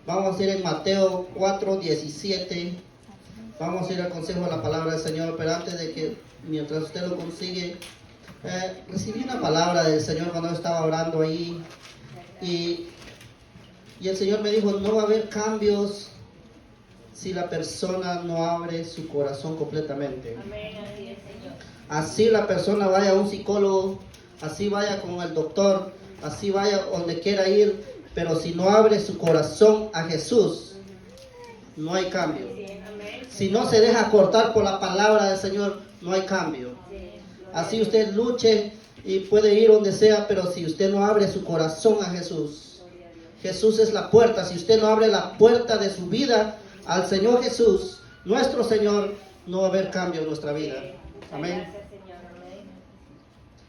Vamos a ir en Mateo 4:17. Vamos a ir al consejo de la palabra del Señor, pero antes de que, mientras usted lo consigue, recibí una palabra del Señor cuando estaba orando ahí, y el Señor me dijo, no va a haber cambios si la persona no abre su corazón completamente. Amén, así es, Señor. Así la persona vaya a un psicólogo, así vaya con el doctor, así vaya donde quiera ir, pero si no abre su corazón a Jesús, no hay cambio. Si no se deja cortar por la palabra del Señor, no hay cambio. Así usted luche y puede ir donde sea, pero si usted no abre su corazón a Jesús, Jesús es la puerta. Si usted no abre la puerta de su vida al Señor Jesús, nuestro Señor, no va a haber cambio en nuestra vida. Amén.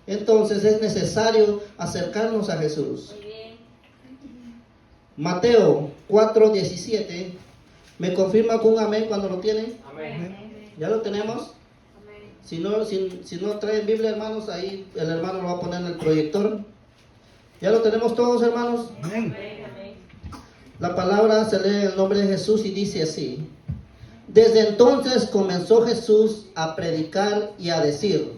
Entonces es necesario acercarnos a Jesús. Mateo 4:17. ¿Me confirma con un amén cuando lo tienen? Amén. ¿Ya lo tenemos? Si no traen Biblia, hermanos, ahí el hermano lo va a poner en el proyector. ¿Ya lo tenemos todos, hermanos? Amén. La palabra se lee en el nombre de Jesús y dice así: desde entonces comenzó Jesús a predicar y a decir: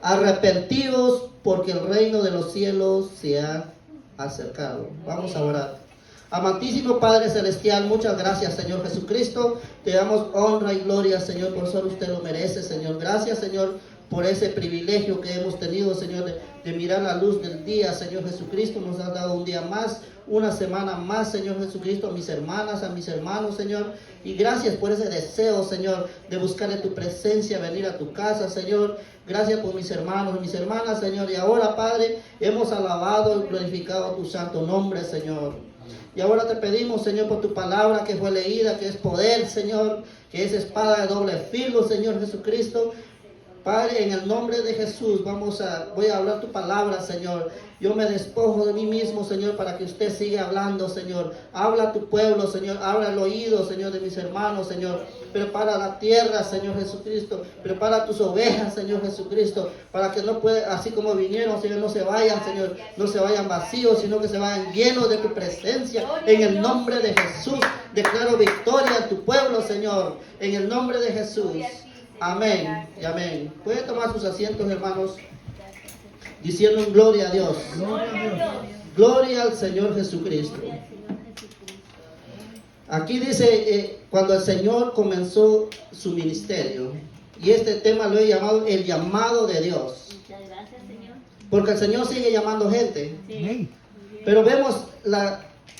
arrepentidos, porque el reino de los cielos se ha acercado. Vamos a orar. Amantísimo Padre Celestial, muchas gracias, Señor Jesucristo. Te damos honra y gloria, Señor, por solo usted lo merece, Señor. Gracias, Señor, por ese privilegio que hemos tenido, Señor, de mirar la luz del día, Señor Jesucristo. Nos has dado un día más, una semana más, Señor Jesucristo, a mis hermanas, a mis hermanos, Señor. Y gracias por ese deseo, Señor, de buscar en tu presencia, venir a tu casa, Señor. Gracias por mis hermanos y mis hermanas, Señor. Y ahora, Padre, hemos alabado y glorificado tu santo nombre, Señor. Y ahora te pedimos, Señor, por tu palabra que fue leída, que es poder, Señor, que es espada de doble filo, Señor Jesucristo. Padre, en el nombre de Jesús, voy a hablar tu palabra, Señor. Yo me despojo de mí mismo, Señor, para que usted siga hablando, Señor. Habla a tu pueblo, Señor. Habla el oído, Señor, de mis hermanos, Señor. Prepara la tierra, Señor Jesucristo. Prepara tus ovejas, Señor Jesucristo, para que no pueda, así como vinieron, Señor, no se vayan, Señor. No se vayan vacíos, sino que se vayan llenos de tu presencia. En el nombre de Jesús, declaro victoria a tu pueblo, Señor. En el nombre de Jesús. Amén y amén. Pueden tomar sus asientos, hermanos, diciendo gloria a Dios. Gloria al Señor Jesucristo. Aquí dice, cuando el Señor comenzó su ministerio, y este tema lo he llamado el llamado de Dios. Porque el Señor sigue llamando gente. Pero vemos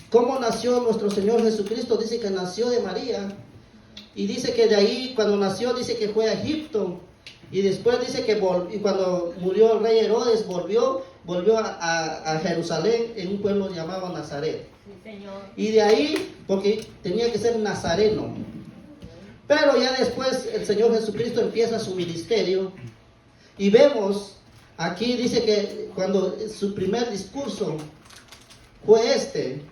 cómo nació nuestro Señor Jesucristo. Dice que nació de María. Y dice que de ahí, cuando nació, dice que fue a Egipto. Y después dice que cuando murió el rey Herodes, volvió a Jerusalén, en un pueblo llamado Nazaret. Sí, Señor. Y de ahí, porque tenía que ser nazareno. Pero ya después el Señor Jesucristo empieza su ministerio. Y vemos, aquí dice que cuando su primer discurso fue este.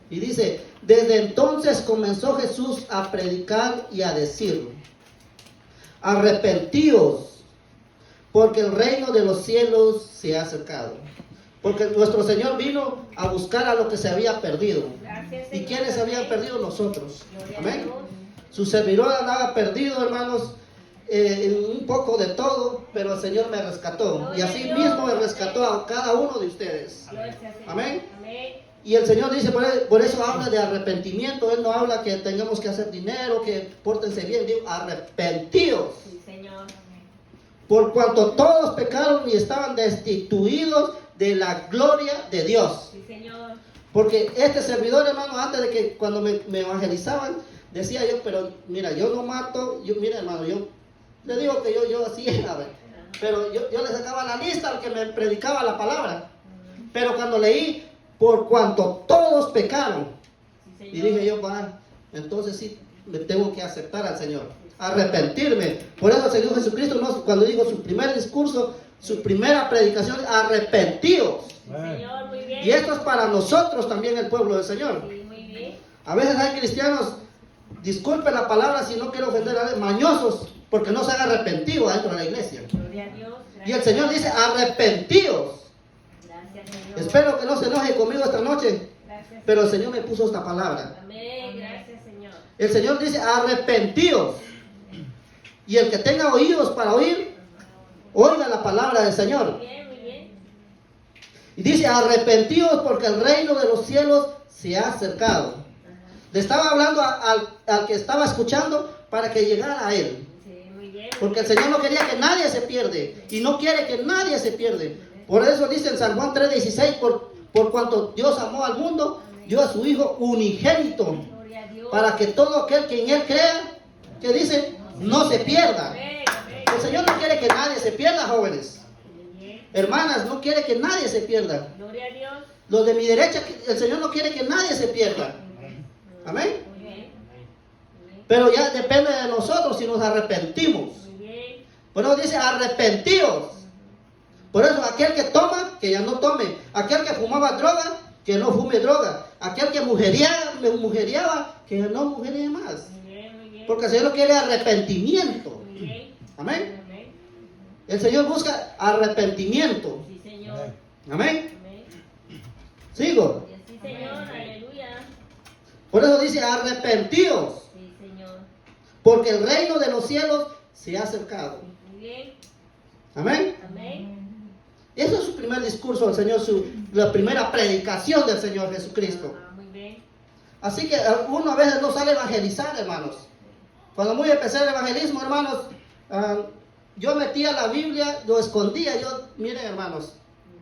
Y dice, desde entonces comenzó Jesús a predicar y a decir: arrepentíos, porque el reino de los cielos se ha acercado. Porque nuestro Señor vino a buscar a lo que se había perdido. Gracias, ¿Y Señor. quiénes habían perdido? Nosotros. Gloria a Amén. Dios. Su servidor andaba perdido, hermanos, en un poco de todo, pero el Señor me rescató. Y así mismo me rescató a cada uno de ustedes. Gloria sea, Señor. Amén. Amén. Y el Señor dice, por eso habla de arrepentimiento. Él no habla que tengamos que hacer dinero, que pórtense bien. Digo, arrepentíos. Sí, Señor. Por cuanto todos pecaron y estaban destituidos de la gloria de Dios. Sí, Señor. Porque este servidor, hermano, antes de que cuando me evangelizaban, decía yo, pero mira, yo no mato. Mira, hermano, yo le digo que yo así era, ¿ver? Pero yo le sacaba la lista al que me predicaba la palabra. Pero cuando leí, por cuanto todos pecaron, Sí, y Señor. dije yo, entonces sí, me tengo que aceptar al Señor, arrepentirme. Por eso el Señor Jesucristo, cuando dijo su primer discurso, su primera predicación, arrepentíos. Sí, Señor, muy bien. Y esto es para nosotros también, el pueblo del Señor. Sí, muy bien. A veces hay cristianos, disculpen la palabra si no quiero ofender a mañosos, porque no se han arrepentido dentro de la iglesia. Gloria a Dios. Y el Señor dice, arrepentíos. Gracias, Señor. Espero que no se enoje conmigo esta noche, Gracias, Pero el Señor me puso esta palabra. Amén. Gracias, Señor. El Señor dice, arrepentíos. Y el que tenga oídos para oír, oiga la palabra del Señor. Muy bien, muy bien. Y dice, arrepentíos porque el reino de los cielos se ha acercado. Le estaba hablando al que estaba escuchando para que llegara a él. Sí, muy bien. Porque el Señor no quería que nadie se pierde. Y no quiere que nadie se pierde. Por eso dice en San Juan 3:16, por cuanto Dios amó al mundo, dio a su Hijo unigénito, Gloria a Dios. para que todo aquel que en Él crea, que dice, no se pierda. Amén, amén. El Señor no quiere que nadie se pierda, jóvenes. Muy bien. Hermanas, no quiere que nadie se pierda. Gloria a Dios. Los de mi derecha, el Señor no quiere que nadie se pierda. Amén. Muy bien. Pero ya depende de nosotros si nos arrepentimos. Muy bien. Por eso dice, arrepentíos. Por eso aquel que toma, que ya no tome. Aquel que fumaba droga, que no fume droga. Aquel que mujeriaba, que no mujerie más. Muy bien, muy bien. Porque el Señor quiere arrepentimiento. Muy bien. Amén. Amén. El Señor busca arrepentimiento. Sí, Señor. Amén. Amén. Sigo. Y así, Señor. Aleluya. Por eso dice, arrepentíos. Sí, Señor. Porque el reino de los cielos se ha acercado. Muy bien. Amén. Amén. Ese es su primer discurso del Señor, la primera predicación del Señor Jesucristo. Ah, muy bien. Así que uno a veces no sale a evangelizar, hermanos. Cuando muy empecé el evangelismo, hermanos, yo metía la Biblia, lo escondía. Miren, hermanos,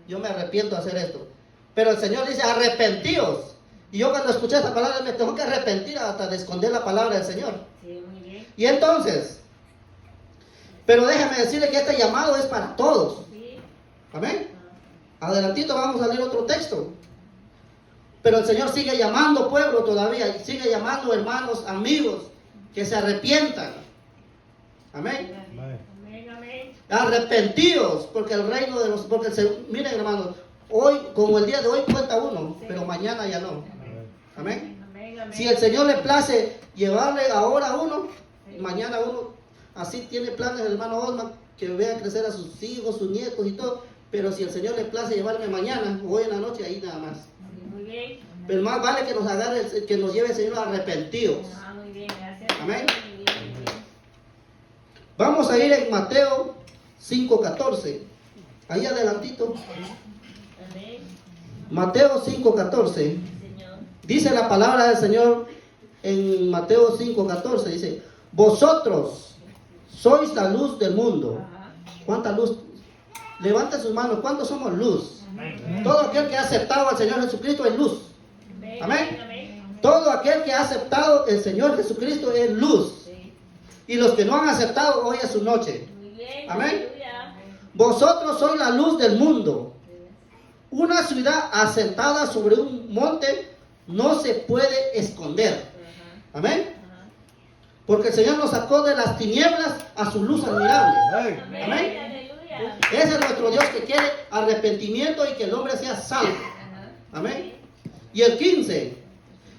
yo me arrepiento de hacer esto. Pero el Señor dice, arrepentíos. Y yo cuando escuché esa palabra me tengo que arrepentir hasta de esconder la palabra del Señor. Sí, muy bien. Y entonces, pero déjame decirle que este llamado es para todos. Sí. Amén. Adelantito vamos a leer otro texto. Pero el Señor sigue llamando pueblo todavía. Y sigue llamando hermanos, amigos, que se arrepientan. Amén. Amén, amén. Arrepentidos, porque el reino de los... miren, hermanos, hoy, como el día de hoy cuenta uno, pero mañana ya no. Amén. Amén, amén. Si el Señor le place llevarle ahora a uno, mañana uno, así tiene planes el hermano Osman, que vea crecer a sus hijos, sus nietos y todo. Pero si el Señor le place llevarme mañana o hoy en la noche, ahí nada más. Sí, muy bien. Pero más vale que nos agarre, que nos lleve el Señor arrepentidos. Ah, muy bien, gracias. Amén. Muy bien, muy bien. Vamos a ir en Mateo 5:14. Ahí adelantito. Amén. Mateo 5:14. Sí, Señor. Dice la palabra del Señor en Mateo 5:14. Dice, vosotros sois la luz del mundo. Ajá. ¿Cuánta luz? Levante sus manos. ¿Cuántos somos luz? Todo aquel que ha aceptado al Señor Jesucristo es luz. Amén. Amén. Amén. Todo aquel que ha aceptado el Señor Jesucristo es luz. Sí. Y los que no han aceptado, hoy es su noche. Muy bien. Amén. Aleluya. Vosotros sois la luz del mundo. Una ciudad asentada sobre un monte no se puede esconder. Ajá. Amén. Ajá. Porque el Señor nos sacó de las tinieblas a su luz admirable. Amén. Amén. Aleluya. Ese es nuestro Dios que quiere arrepentimiento y que el hombre sea salvo. Ajá. Amén. Y el 15.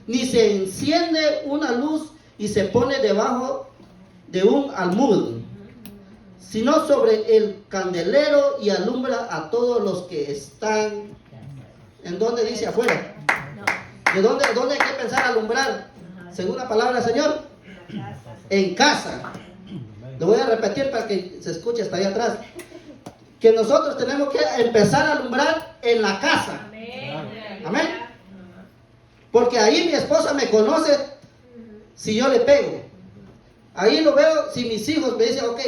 Ni se enciende una luz y se pone debajo de un almud, sino sobre el candelero y alumbra a todos los que están. ¿En dónde dice afuera? No. ¿De dónde hay que pensar alumbrar? Según la palabra del Señor, La casa. en casa. Lo voy a repetir para que se escuche hasta allá atrás. Que nosotros tenemos que empezar a alumbrar en la casa. Amén. Amén. Porque ahí mi esposa me conoce si yo le pego. Ahí lo veo si mis hijos me dicen, ok,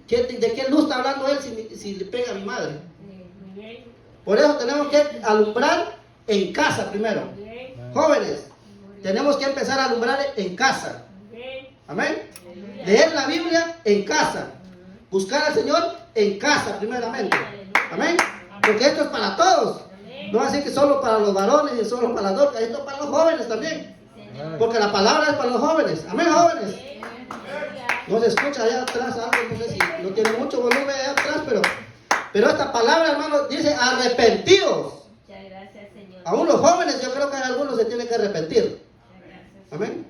¿de qué luz está hablando él si le pega a mi madre? Sí, muy bien. Por eso tenemos que alumbrar en casa primero. Muy bien. Jóvenes, tenemos que empezar a alumbrar en casa. Muy bien. Amén. Aleluya. Leer la Biblia en casa. Buscar al Señor en casa primeramente. Amén. Porque esto es para todos. No así que solo para los varones y solo para las dorcas. Esto es para los jóvenes también. Porque la palabra es para los jóvenes. Amén, jóvenes. No se escucha allá atrás algo, no sé si no tiene mucho volumen allá atrás, pero esta palabra, hermano, dice arrepentidos. Muchas gracias, Señor. Aún los jóvenes, yo creo que algunos se tienen que arrepentir. Muchas gracias. Amén.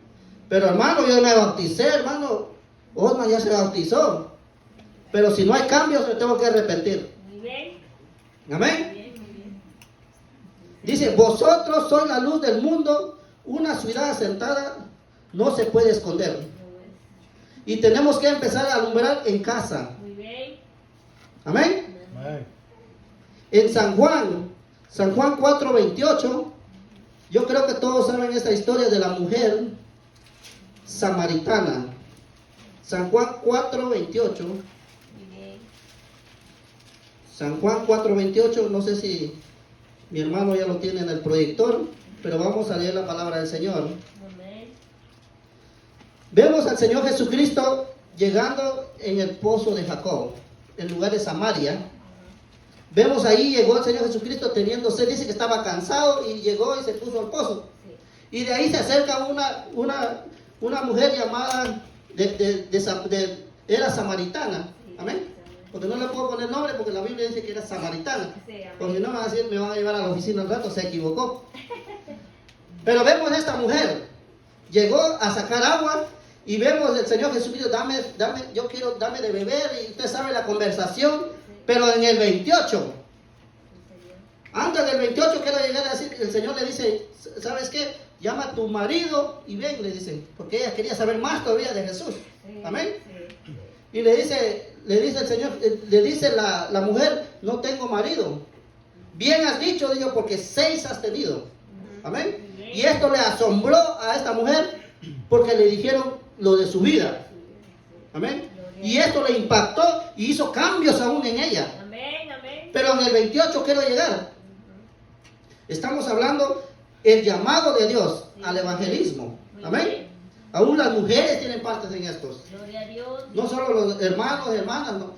Pero hermano, yo me bauticé, hermano. Osman ya se bautizó. Pero si no hay cambios, me tengo que arrepentir. Muy bien. Amén. Muy bien, muy bien. Dice, vosotros sois la luz del mundo, una ciudad asentada no se puede esconder. Y tenemos que empezar a alumbrar en casa. Muy bien. Amén. Amén. En San Juan 4:28, yo creo que todos saben esta historia de la mujer samaritana. San Juan 4:28. Muy bien. San Juan 4:28, no sé si mi hermano ya lo tiene en el proyector, pero vamos a leer la palabra del Señor. Amén. Vemos al Señor Jesucristo llegando en el pozo de Jacob, en lugar de Samaria. Vemos ahí, llegó el Señor Jesucristo teniendo sed, dice que estaba cansado y llegó y se puso al pozo. Sí. Y de ahí se acerca una mujer llamada, era samaritana. Amén. Porque no le puedo poner nombre porque la Biblia dice que era samaritana. Sí, amén. Porque no me van a decir, me van a llevar a la oficina al rato, se equivocó. Pero vemos a esta mujer, llegó a sacar agua y vemos el Señor Jesucristo, dame de beber, y usted sabe la conversación, pero en el 28, antes del 28 quiero llegar a decir, el Señor le dice, ¿sabes qué? Llama a tu marido y ven, le dice, porque ella quería saber más todavía de Jesús. Amén. Sí. Y le dice el Señor, le dice la mujer, no tengo marido. Bien has dicho, digo, porque 6 has tenido. Amén. Y esto le asombró a esta mujer porque le dijeron lo de su vida. Amén. Y esto le impactó y hizo cambios aún en ella. Amén, amén. Pero en el 28 quiero llegar. Estamos hablando el llamado de Dios al evangelismo. Amén. Aún las mujeres tienen partes en estos. Gloria a Dios. No solo los hermanos, hermanas, no.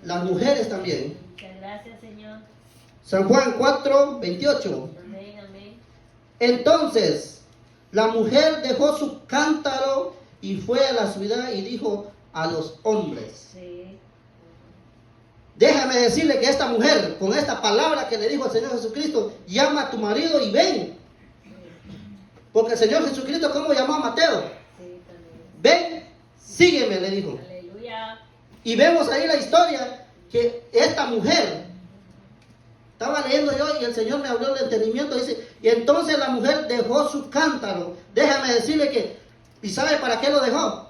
Las mujeres también. Muchas gracias, Señor. San Juan 4:28. Amén, amén. Entonces, la mujer dejó su cántaro y fue a la ciudad y dijo a los hombres. Sí. Déjame decirle que esta mujer, con esta palabra que le dijo al Señor Jesucristo, llama a tu marido y ven. Porque el Señor Jesucristo, ¿cómo llamó a Mateo? Sí, también. Ven, sígueme, le dijo. Aleluya. Y vemos ahí la historia que esta mujer, estaba leyendo yo y el Señor me habló el entendimiento, dice, y entonces la mujer dejó su cántaro. Déjame decirle que, ¿y sabe para qué lo dejó?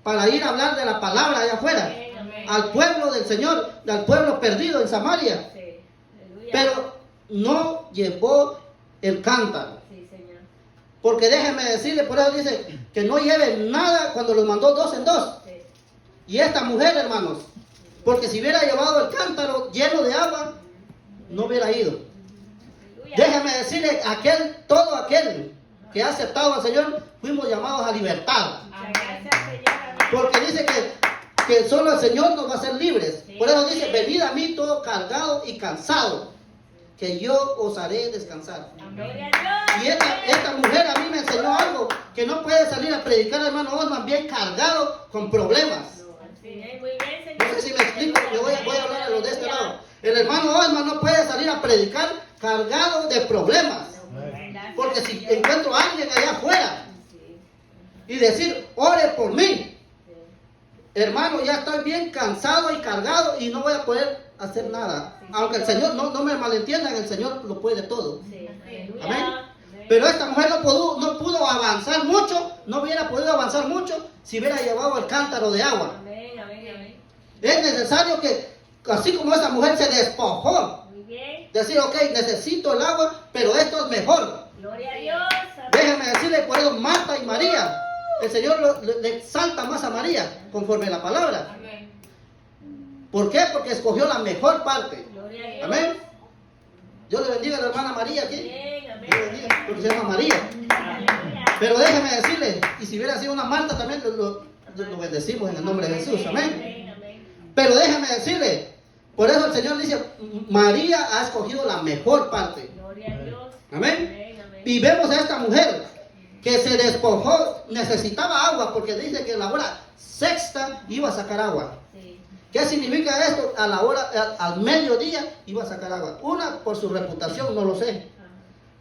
Para ir a hablar de la palabra allá afuera, Amén, amén. al pueblo del Señor, al pueblo perdido en Samaria. Sí. Aleluya. Pero no llevó el cántaro. Sí, Señor. Porque déjeme decirle, por eso dice que no lleve nada cuando los mandó 2 en 2. Sí. Y esta mujer, hermanos, porque si hubiera llevado el cántaro lleno de agua, no hubiera ido. Aleluya. Déjeme decirle, todo aquel que ha aceptado al Señor, fuimos llamados a libertad. Muchas gracias, Señor. Amén. Porque dice que solo el Señor nos va a hacer libres. Por eso dice, venid a mí todo cargado y cansado, que yo os haré descansar. Gloria a Dios. Y esta mujer a mí me enseñó algo, que no puede salir a predicar, hermano Osman, bien cargado con problemas. Sí, muy bien, Señor. No sé si me explico, yo voy a hablar a los de este lado. El hermano Osman no puede salir a predicar cargado de problemas. Porque si encuentro a alguien allá afuera y decir, ore por mí, hermano, ya estoy bien cansado y cargado y no voy a poder hacer nada. Aunque el Señor, no me malentiendan, el Señor lo puede todo. Sí, aleluya. Amén. Pero esta mujer no pudo avanzar mucho, no hubiera podido avanzar mucho si hubiera llevado el cántaro de agua. Amén, amén, amén. Es necesario que, así como esa mujer se despojó, Muy bien. decir, ok, necesito el agua, pero esto es mejor. Gloria a Dios. Amén. Déjeme decirle, por eso Marta y María, el Señor le exalta más a María, conforme a la palabra. Amén. ¿Por qué? Porque escogió la mejor parte. Gloria a Dios. Amén. Yo le bendiga a la hermana María aquí. Amén, amén. Yo le bendiga, porque se llama María. Aleluya. Pero déjeme decirle, y si hubiera sido una Marta también lo bendecimos en el nombre de Jesús. Amén. Amén, amén. Pero déjeme decirle, por eso el Señor dice, María ha escogido la mejor parte. Gloria a Dios. Amén. Amén, amén. Y vemos a esta mujer que se despojó, necesitaba agua, porque dice que en la hora sexta iba a sacar agua. Sí. ¿Qué significa esto? A la hora, al mediodía iba a sacar agua. Una, por su reputación, no lo sé.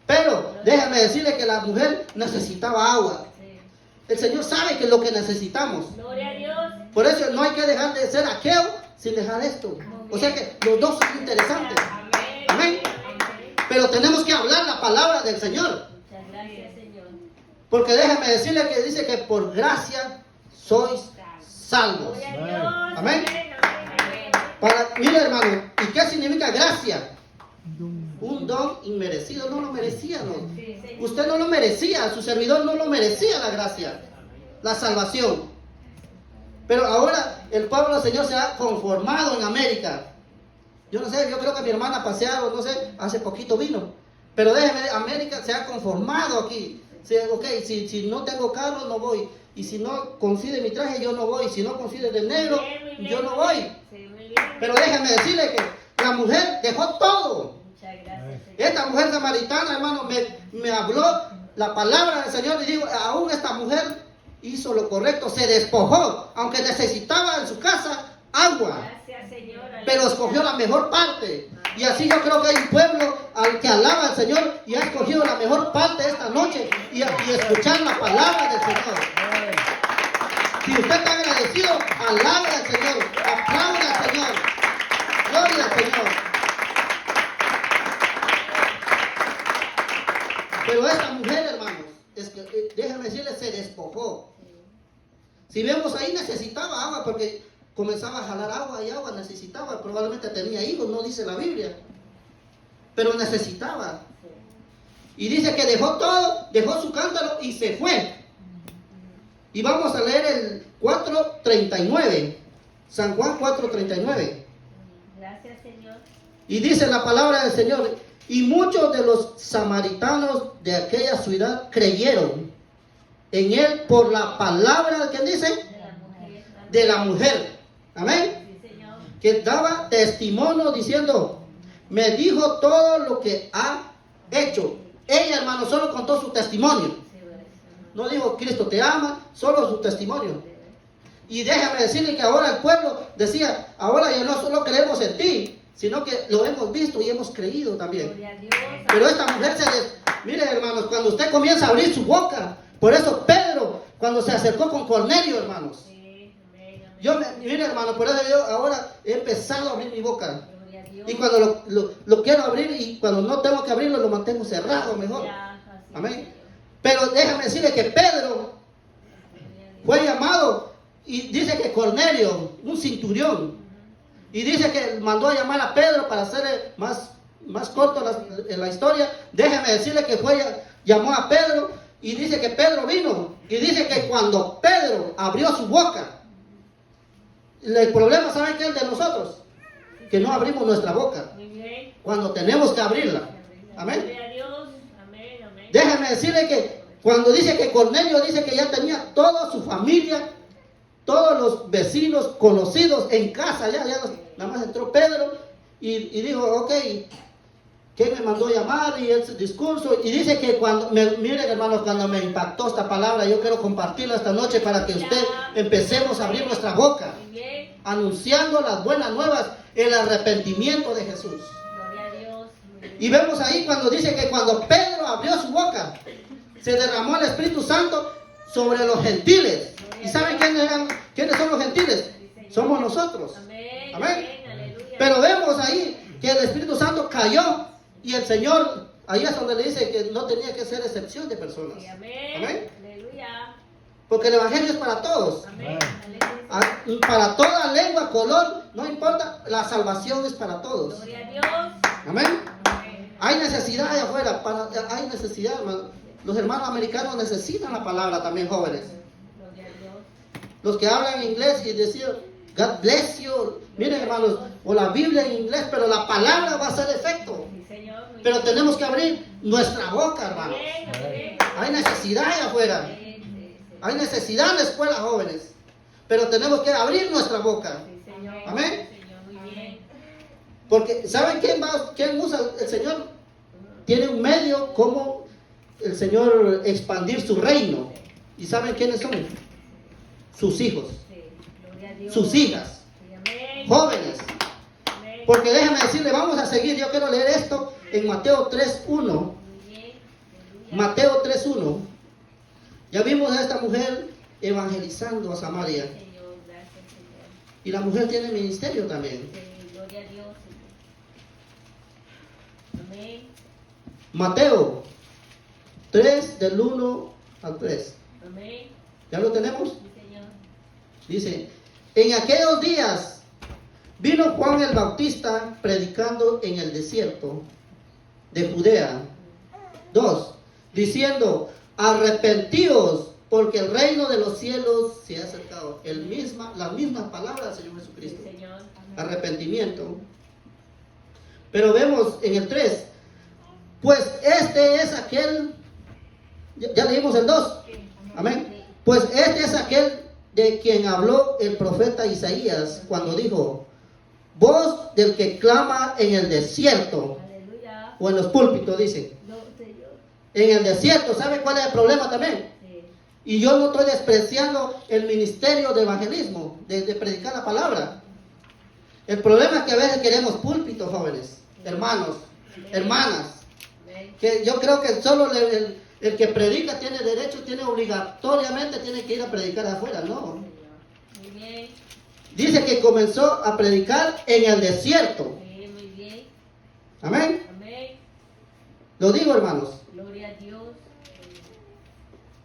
Pero déjame decirle que la mujer necesitaba agua. Sí. El Señor sabe que es lo que necesitamos. Gloria a Dios. Por eso no hay que dejar de ser aqueo sin dejar esto. O sea que los dos son interesantes. Amén. Amén. Pero tenemos que hablar la palabra del Señor. Muchas gracias, Señor. Porque déjame decirle que dice que por gracia sois salvos. Gloria a Dios. Amén. Amén. Mire hermano, ¿y qué significa gracia? Un don inmerecido, no lo merecía, no. Sí, Señor. Usted no lo merecía, su servidor no lo merecía la gracia, la salvación. Pero ahora el pueblo del Señor se ha conformado en América. Yo no sé, yo creo que mi hermana pasearon, no sé, hace poquito vino. Pero déjeme, América se ha conformado aquí. Sí, ok, si no tengo carro, no voy. Y si no coincide mi traje, yo no voy. Si no coincide de negro, Muy bien, yo no voy. Sí, muy bien. Pero déjeme decirle que la mujer dejó todo. Muchas gracias, Señor. Esta mujer samaritana, hermano, me habló la palabra del Señor y digo, aún esta mujer hizo lo correcto, se despojó, aunque necesitaba en su casa agua, Gracias, Señor. pero escogió la mejor parte. Y así yo creo que hay un pueblo al que alaba al Señor y ha escogido la mejor parte esta noche y escuchar la palabra del Señor. Si usted está agradecido, alabe al Señor, aplaude al Señor, gloria al Señor. Pero esta mujer, hermanos, es que, déjame decirles, se despojó. Si vemos ahí, necesitaba agua porque comenzaba a jalar agua y agua necesitaba. Probablemente tenía hijos, no dice la Biblia. Pero necesitaba. Y dice que dejó todo, dejó su cántaro y se fue. Y vamos a leer el 4:39. San Juan 4:39. Gracias, Señor. Y dice la palabra del Señor, y muchos de los samaritanos de aquella ciudad creyeron en él por la palabra, ¿quién dice? De la mujer. De la mujer. Amén. Sí, Señor. Que daba testimonio diciendo, me dijo todo lo que ha hecho. Ella, hermano, solo contó su testimonio. Sí, gracias. No dijo, Cristo te ama, solo su testimonio. Y déjame decirle que ahora el pueblo decía, ahora ya no solo creemos en ti, sino que lo hemos visto y hemos creído también. Gloria a Dios. Pero esta mujer mire hermanos, cuando usted comienza a abrir su boca, por eso Pedro, cuando se acercó con Cornelio, hermanos, Sí, amén, amén. mire hermano, por eso yo ahora he empezado a abrir mi boca. Gloria a Dios. Y cuando lo quiero abrir y cuando no tengo que abrirlo, lo mantengo cerrado mejor. Ya, así es, Amén. Señor. Pero déjame decirle que Pedro Gloria a Dios. fue llamado y dice que Cornelio, un centurión, y dice que mandó a llamar a Pedro para hacer más corto la historia. Déjeme decirle que llamó a Pedro y dice que Pedro vino. Y dice que cuando Pedro abrió su boca, el problema, ¿saben qué es el de nosotros? Que no abrimos nuestra boca Muy bien. cuando tenemos que abrirla. Amén. Gloria a Dios. Amén, amén. Déjame decirle que cuando dice que Cornelio dice que ya tenía toda su familia, todos los vecinos conocidos en casa, nada más entró Pedro y dijo, ok, ¿quién me mandó llamar? Y ese discurso, y dice que miren hermanos, cuando me impactó esta palabra, yo quiero compartirla esta noche para que usted empecemos a abrir nuestra boca, Muy bien. anunciando las buenas nuevas, el arrepentimiento de Jesús. Gloria a Dios. Muy bien. Y vemos ahí cuando dice que cuando Pedro abrió su boca, se derramó el Espíritu Santo sobre los gentiles. ¿Y saben quiénes son los gentiles? Somos nosotros. Amén. Amén. Amén. Aleluya. Pero vemos ahí que el Espíritu Santo cayó y el Señor, ahí es donde le dice que no tenía que ser excepción de personas. Sí, amén. Amén. Aleluya. Porque el Evangelio es para todos. Amén. Aleluya. Para toda lengua, color, no importa, la salvación es para todos. Gloria a Dios. Amén. Amén. Hay necesidad allá afuera, hay necesidad, hermano. Los hermanos americanos necesitan la palabra también, jóvenes. Gloria a Dios. Los que hablan inglés y decir, God bless you. Miren, hermanos, o la Biblia en inglés, pero la palabra va a hacer efecto. Sí, Señor. Muy Pero bien. tenemos que abrir nuestra boca, hermanos. Amén, amén. Hay necesidad allá afuera. Sí, sí, sí. Hay necesidad en la escuela, jóvenes. Pero tenemos que abrir nuestra boca. Sí, Señor. Amén. Sí, Señor. Muy bien. Porque, ¿saben quién usa el Señor? Tiene un medio como el Señor expandir su reino. ¿Y saben quiénes son? Sus hijos, Sí. Gloria a Dios. sus hijas, Sí, amén. jóvenes. Amén. Porque déjenme decirle, vamos a seguir. Yo quiero leer esto en Mateo 3:1. Muy bien. Aleluya. Mateo 3:1. Ya vimos a esta mujer evangelizando a Samaria. Señor, gracias, Señor. Y la mujer tiene ministerio también. Sí, gloria a Dios, Señor. Amén. Mateo 3 del 1 al 3. Amén. ¿Ya lo tenemos? Sí, Señor. Dice, en aquellos días vino Juan el Bautista predicando en el desierto de Judea. 2. Diciendo, arrepentíos porque el reino de los cielos se ha acercado. Las mismas palabras del Señor Sí, Jesucristo. Señor. Arrepentimiento. Pero vemos en el 3, pues este es aquel, ya leímos el 2, amén. Pues este es aquel de quien habló el profeta Isaías cuando dijo, voz del que clama en el desierto, Aleluya. o en los púlpitos dice, No, Señor. en el desierto. ¿Sabe cuál es el problema también? Sí. Y yo no estoy despreciando el ministerio de evangelismo, de predicar la palabra. El problema es que a veces queremos púlpitos, jóvenes, hermanos, hermanas. Amén. Que yo creo que solo el que predica tiene derecho, tiene obligatoriamente, tiene que ir a predicar afuera, no. Señor. Muy bien. Dice que comenzó a predicar en el desierto. Sí, muy bien. Amén. Amén. Lo digo, hermanos. Gloria a Dios.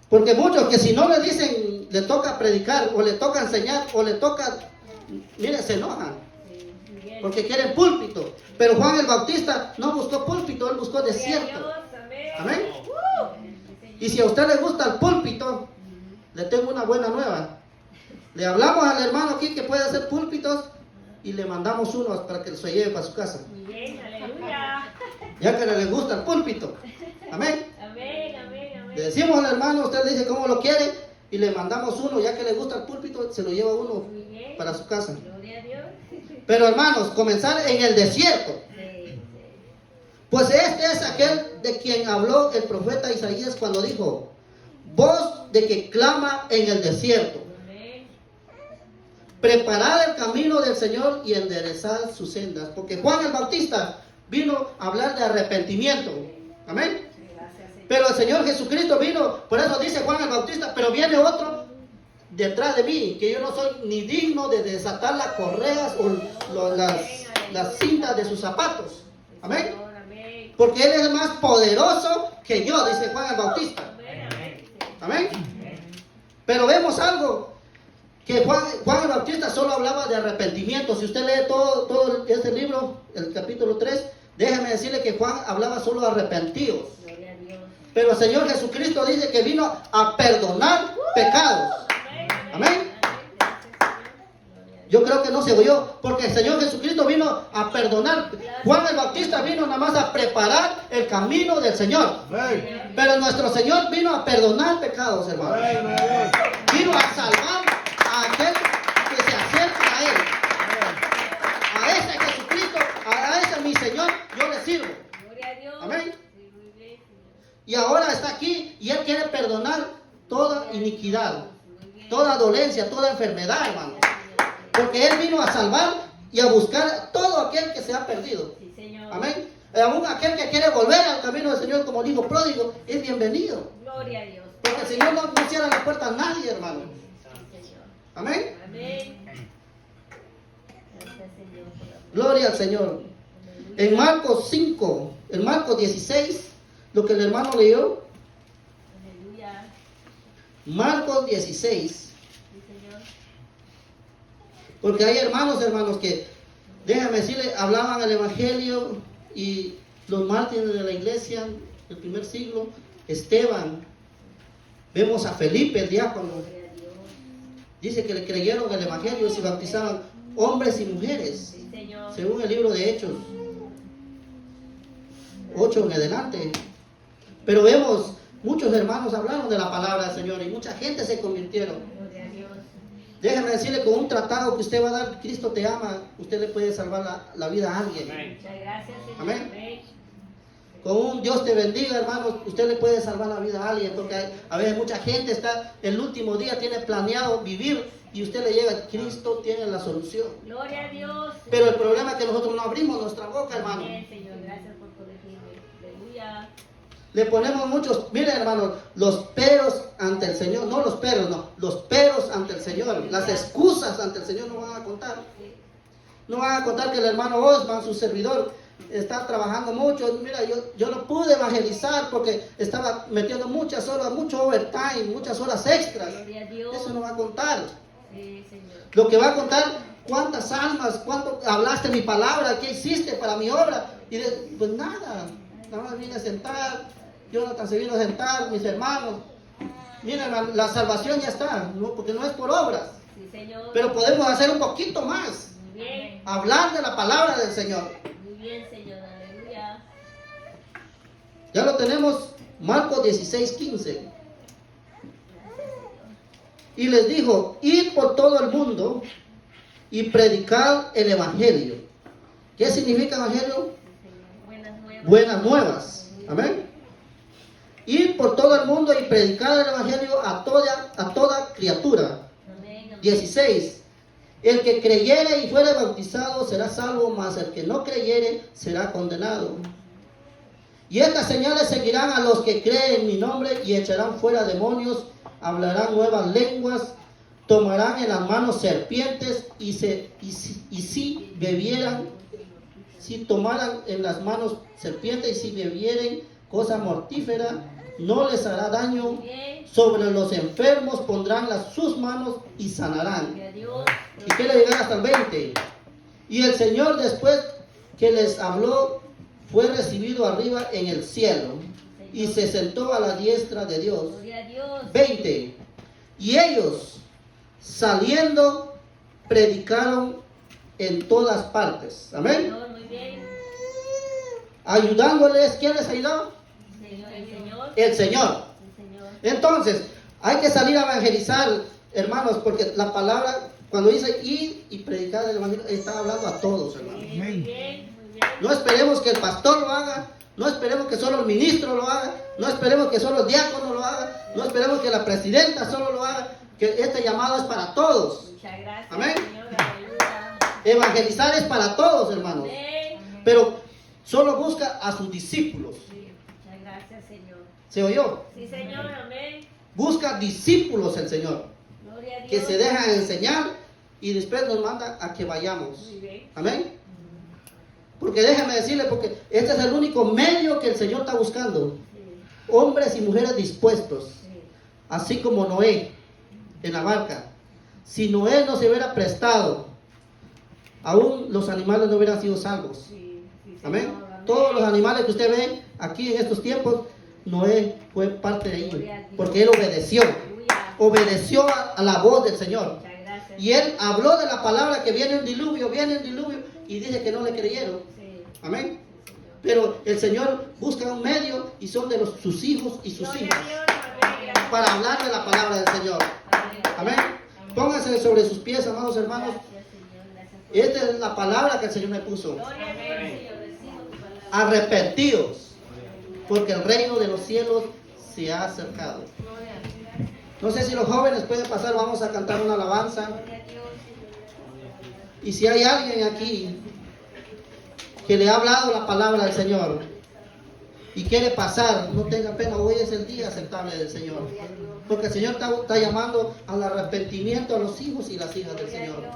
Porque muchos que si no le dicen, le toca predicar, o le toca enseñar, o le toca, mire, se enojan. Sí, muy bien. Porque quieren púlpito. Pero Juan el Bautista no buscó púlpito, él buscó Gloria a desierto. Dios. Amén. Amén. Sí, Señor. Y si a usted le gusta el púlpito, le tengo una buena nueva. Le hablamos al hermano aquí que puede hacer púlpitos y le mandamos uno para que se lleve para su casa. Muy bien. Aleluya. Ya que le gusta el púlpito. Amén. Amén. Amén. Amén. Le decimos al hermano, usted le dice cómo lo quiere y le mandamos uno, ya que le gusta el púlpito, se lo lleva uno Muy bien. para su casa. Gloria a Dios. Pero hermanos, comenzar en el desierto. Sí, sí. Pues este es aquel de quien habló el profeta Isaías cuando dijo, voz de que clama en el desierto. Amén. Preparad el camino del Señor y enderezad sus sendas. Porque Juan el Bautista vino a hablar de arrepentimiento. Amén. Gracias, Señor. Pero el Señor Jesucristo vino, por eso dice Juan el Bautista, pero viene otro detrás de mí, que yo no soy ni digno de desatar las correas o las cintas de sus zapatos. Amén. Señor, amén. Porque Él es más poderoso que yo, dice Juan el Bautista. Amén, amén. Amén. Pero vemos algo, que Juan el Bautista solo hablaba de arrepentimiento. Si usted lee todo este libro, el capítulo 3, déjeme decirle que Juan hablaba solo de arrepentidos. Gloria a Dios. Pero el Señor Jesucristo dice que vino a perdonar pecados. Amén. Yo creo que no se oyó, porque el Señor Jesucristo vino a perdonar. Juan el Bautista vino nada más a preparar el camino del Señor. Pero nuestro Señor vino a perdonar pecados, hermanos. Vino a salvar a aquel que se acerca a Él. A ese Jesucristo, a ese mi Señor, yo le sirvo. Gloria a Dios. Amén. Sí, muy bien, Señor. Y ahora está aquí y Él quiere perdonar toda iniquidad, Muy bien. toda dolencia, toda enfermedad, hermano. Porque Él vino a salvar y a buscar a todo aquel que se ha perdido. Sí, Señor. Amén. Aún aquel que quiere volver al camino del Señor como el hijo pródigo es bienvenido. Gloria a Dios. Porque el Señor no cierra la puerta a nadie, hermano. Sí, Señor. Amén. Amén. Gracias, Señor, por la Gloria al Señor. En Marcos 5, en Marcos 16, lo que el hermano leyó, Aleluya. Marcos 16. Sí, Señor. Porque hay hermanos que, déjame decirle, hablaban el Evangelio y los mártires de la iglesia del primer siglo, Esteban, vemos a Felipe, el diácono, Gloria a Dios. dice que le creyeron el Evangelio y se bautizaban hombres y mujeres, Sí, Señor. según el libro de Hechos 8 en adelante. Pero vemos, muchos hermanos hablaron de la palabra del Señor y mucha gente se convirtieron. Gloria a Dios. Déjame decirle, con un tratado que usted va a dar, Cristo te ama, usted le puede salvar la vida a alguien. Muchas gracias, Señor. Amén. Amén. Con un Dios te bendiga, hermanos, usted le puede salvar la vida a alguien, porque a veces mucha gente está, el último día tiene planeado vivir y usted le llega, Cristo tiene la solución. Gloria a Dios. Pero el problema es que nosotros no abrimos nuestra boca, hermano. Amén, Señor. Gracias por corregirme. Aleluya. Le ponemos muchos, miren, hermanos, los peros ante el Señor, no los peros, no, los peros ante el Señor, las excusas ante el Señor no van a contar. No van a contar que el hermano Osman, su servidor, está trabajando mucho. Mira, yo no pude evangelizar porque estaba metiendo muchas horas, mucho overtime, muchas horas extras. Gloria a Dios. Eso no va a contar. Sí, Señor. Lo que va a contar, cuántas almas, cuánto hablaste mi palabra, qué hiciste para mi obra. Y pues nada más vine a sentar, Jonathan se vino a sentar, mis hermanos. Miren, la salvación ya está, ¿no? Porque no es por obras. Sí, Señor. Pero podemos hacer un poquito más. Muy bien. Hablar de la palabra del Señor. Muy bien, Señor. Aleluya. Ya lo tenemos, Marcos 16:15. Y les dijo, id por todo el mundo y predicad el evangelio. ¿Qué significa evangelio? Buenas nuevas. Buenas nuevas. Amén. Ir por todo el mundo y predicar el evangelio a toda criatura. Amén. Amén. 16. El que creyere y fuere bautizado será salvo, mas el que no creyere será condenado. Y estas señales seguirán a los que creen en mi nombre y echarán fuera demonios, hablarán nuevas lenguas, tomarán en las manos serpientes si tomaran en las manos serpientes y si bebieren cosa mortífera, no les hará daño. Bien. Sobre los enfermos pondrán sus manos y sanarán. Gloria a Dios. Y quiere llegar hasta el 20. Y el Señor, después que les habló, fue recibido arriba en el cielo y se sentó a la diestra de Dios. Gloria a Dios. 20. Y ellos, saliendo, predicaron en todas partes. Amén. Señor, muy bien. Ayudándoles, ¿quién les ayudó? Señor, el Señor. El Señor. El Señor. Entonces, hay que salir a evangelizar, hermanos, porque la palabra, cuando dice ir y predicar el evangelio, está hablando a todos, hermanos. Muy bien, muy bien. No esperemos que el pastor lo haga, no esperemos que solo el ministro lo haga, no esperemos que solo el diácono lo haga, no esperemos que la presidenta solo lo haga, que este llamado es para todos. Muchas gracias, Amén. Señor. Aleluya. Evangelizar es para todos, hermanos, Amén. pero solo busca a sus discípulos. Sí, muchas gracias, Señor. ¿Se oyó? Sí, Señor. Amén. Busca discípulos el Señor, Gloria a Dios. que se dejan enseñar y después nos manda a que vayamos. Muy bien. Amén. Porque déjeme decirle, porque este es el único medio que el Señor está buscando. Sí, Hombres y mujeres dispuestos, sí. así como Noé en la barca. Si Noé no se hubiera prestado, aún los animales no hubieran sido salvos. Sí, sí, Señor. Amén. Amén. Todos los animales que usted ve aquí en estos tiempos, Noé fue parte de ellos, porque él obedeció. Aleluya. Obedeció a la voz del Señor. Muchas gracias. Y él habló de la palabra que viene un diluvio, y dice que no le creyeron. Sí, Amén. sí, Señor. Pero el Señor busca un medio y son de sus hijos y sus Gloria hijas a Dios. Amén. para hablar de la palabra del Señor. Amén. Pónganse sobre sus pies, amados hermanos. Gracias, Señor. Gracias por Esta es la palabra que el Señor me puso. Gloria a Dios, Señor. Recibo tu palabra. Arrepentidos, porque el reino de los cielos se ha acercado. Gloria a Dios. No sé si los jóvenes pueden pasar, vamos a cantar una alabanza. Gloria a Dios, Señor. Y si hay alguien aquí que le ha hablado la palabra del Señor y quiere pasar, no tenga pena, hoy es el día aceptable del Señor. Porque el Señor está llamando al arrepentimiento a los hijos y las hijas del Gloria a Señor. Dios.